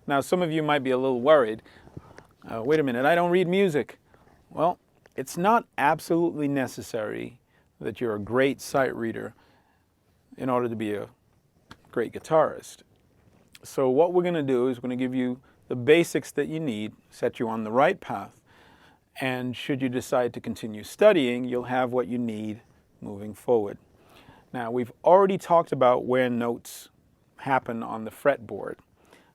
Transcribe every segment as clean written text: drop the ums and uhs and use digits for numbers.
Now, some of you might be a little worried. Wait a minute, I don't read music. Well, it's not absolutely necessary that you're a great sight reader in order to be a great guitarist. So what we're going to do is we're going to give you the basics that you need, set you on the right path, and should you decide to continue studying, you'll have what you need moving forward. Now, we've already talked about where notes happen on the fretboard,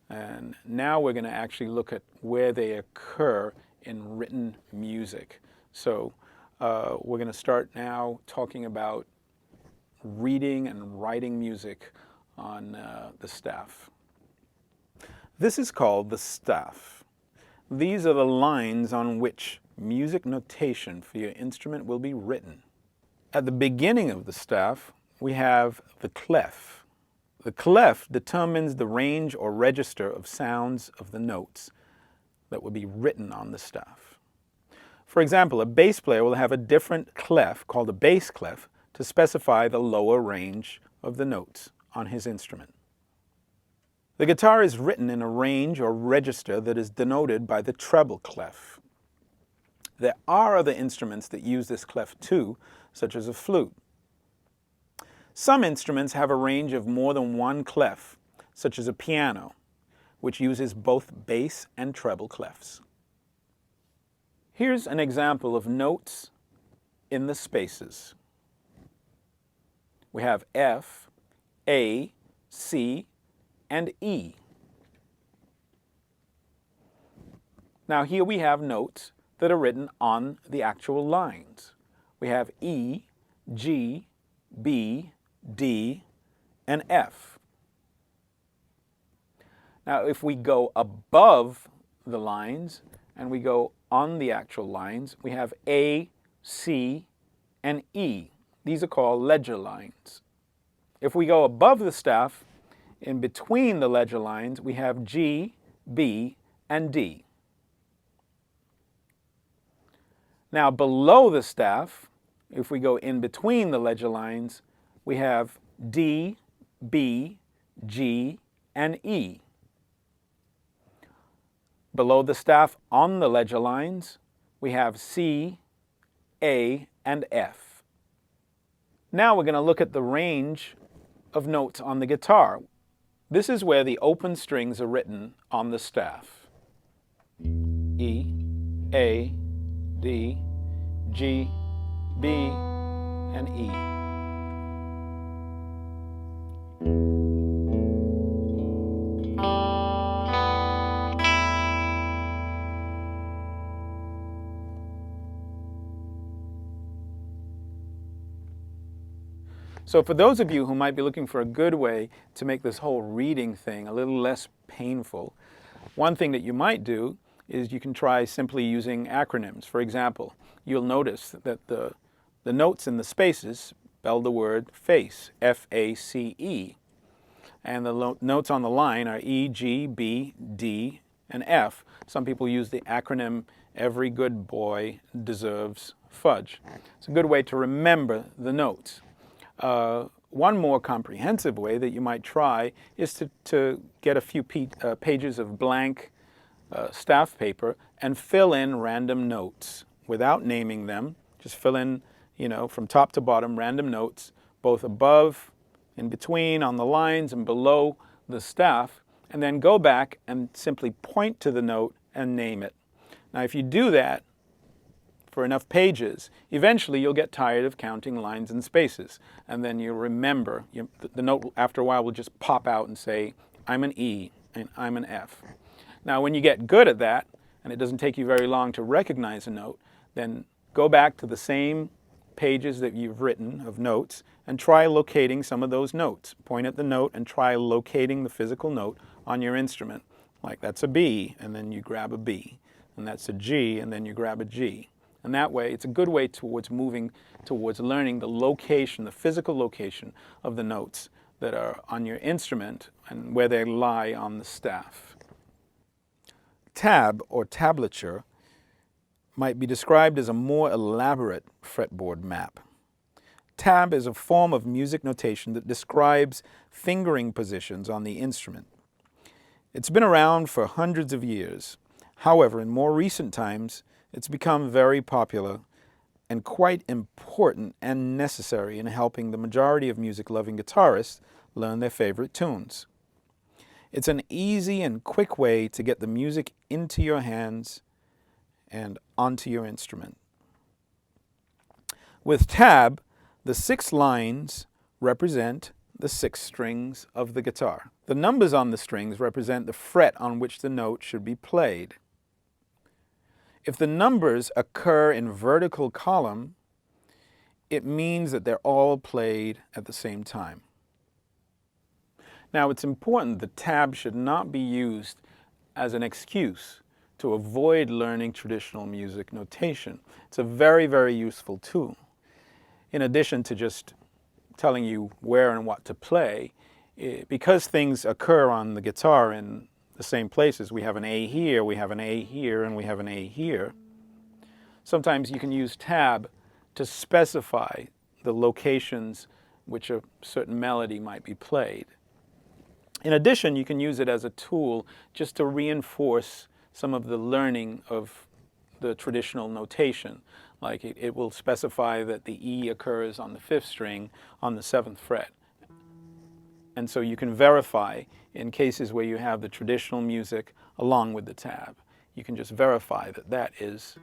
and now we're going to actually look at where they occur in written music. So we're going to start now talking about reading and writing music on the staff. This is called the staff. These are the lines on which music notation for your instrument will be written. At the beginning of the staff, we have the clef. The clef determines the range or register of sounds of the notes that will be written on the staff. For example, a bass player will have a different clef called a bass clef to specify the lower range of the notes on his instrument. The guitar is written in a range or register that is denoted by the treble clef. There are other instruments that use this clef too, such as a flute. Some instruments have a range of more than one clef, such as a piano, which uses both bass and treble clefs. Here's an example of notes in the spaces. We have F, A, C, and E. Now here we have notes that are written on the actual lines. We have E, G, B, D, and F. Now if we go above the lines and we go on the actual lines, we have A, C, and E. These are called ledger lines. If we go above the staff, in between the ledger lines, we have G, B, and D. Now below the staff, if we go in between the ledger lines, we have D, B, G, and E. Below the staff on the ledger lines, we have C, A, and F. Now we're going to look at the range of notes on the guitar. This is where the open strings are written on the staff. E, A, D, G, B, and E. So for those of you who might be looking for a good way to make this whole reading thing a little less painful, one thing that you might do is you can try simply using acronyms. For example, you'll notice that the notes in the spaces spell the word face, F-A-C-E. And the notes on the line are E, G, B, D, and F. Some people use the acronym Every Good Boy Deserves Fudge. It's a good way to remember the notes. One more comprehensive way that you might try is to get a few pages of blank staff paper and fill in random notes without naming them. Just fill in, from top to bottom, random notes, both above, in between, on the lines, and below the staff, and then go back and simply point to the note and name it. Now, if you do that for enough pages, eventually you'll get tired of counting lines and spaces, and then you'll remember. The note after a while will just pop out and say, I'm an E and I'm an F. Now when you get good at that, and it doesn't take you very long to recognize a note, then go back to the same pages that you've written of notes and try locating some of those notes. Point at the note and try locating the physical note on your instrument. Like that's a B, and then you grab a B, and that's a G, and then you grab a G. And that way, it's a good way towards moving towards learning the location, the physical location of the notes that are on your instrument and where they lie on the staff. Tab or tablature might be described as a more elaborate fretboard map. Tab is a form of music notation that describes fingering positions on the instrument. It's been around for hundreds of years. However, in more recent times, it's become very popular and quite important and necessary in helping the majority of music-loving guitarists learn their favorite tunes. It's an easy and quick way to get the music into your hands and onto your instrument. With tab, the 6 lines represent the 6 strings of the guitar. The numbers on the strings represent the fret on which the note should be played. If the numbers occur in vertical column, it means that they're all played at the same time. Now, it's important that tab should not be used as an excuse to avoid learning traditional music notation. It's a very, very useful tool. In addition to just telling you where and what to play, because things occur on the guitar in the same places, we have an A here, we have an A here, and we have an A here. Sometimes you can use tab to specify the locations which a certain melody might be played. In addition, you can use it as a tool just to reinforce some of the learning of the traditional notation. Like it will specify that the E occurs on the 5th string on the 7th fret. And so you can verify in cases where you have the traditional music along with the tab. You can just verify that that is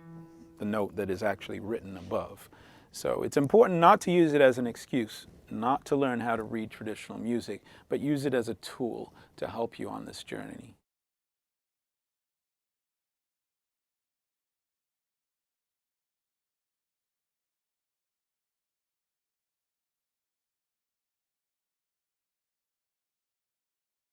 the note that is actually written above. So it's important not to use it as an excuse, not to learn how to read traditional music, but use it as a tool to help you on this journey.